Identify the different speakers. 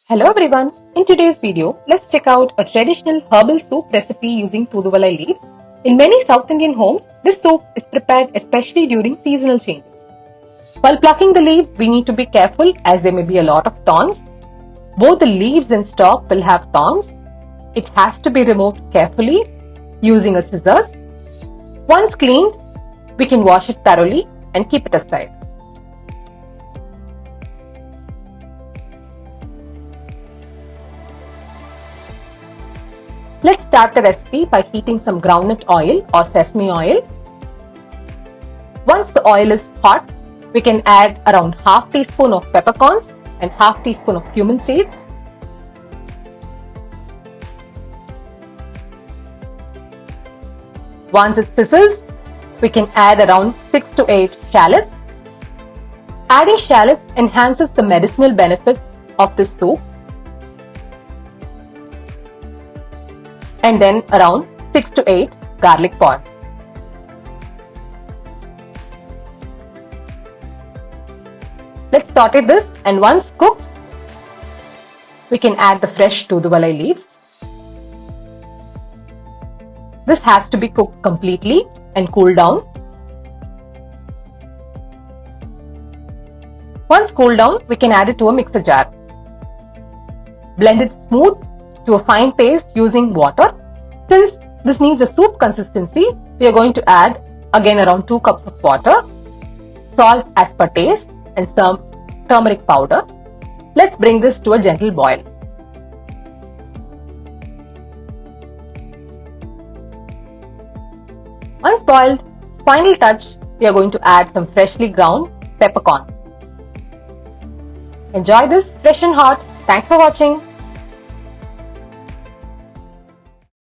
Speaker 1: Hello everyone, in today's video, let's check out a traditional herbal soup recipe using Thoothuvalai leaves. In many South Indian homes, this soup is prepared especially during seasonal changes. While plucking the leaves, we need to be careful as there may be a lot of thorns. Both the leaves and stalk will have thorns. It has to be removed carefully using a scissors. Once cleaned, we can wash it thoroughly and keep it aside. Let's start the recipe by heating some groundnut oil or sesame oil. Once the oil is hot, we can add around half teaspoon of peppercorns and half teaspoon of cumin seeds. Once it sizzles, we can add around 6 to 8 shallots. Adding shallots enhances the medicinal benefits of this soup. And then around 6 to 8 garlic pods. Let's saute this, and once cooked, we can add the fresh Thoothuvalai leaves. This has to be cooked completely and cooled down. Once cooled down, we can add it to a mixer jar. Blend it smooth to a fine paste using water. Since this needs a soup consistency, we are going to add again around 2 cups of water, salt as per taste, and some turmeric powder. Let's bring this to a gentle boil. Once boiled, final touch, we are going to add some freshly ground peppercorn. Enjoy this fresh and hot. Thanks for watching.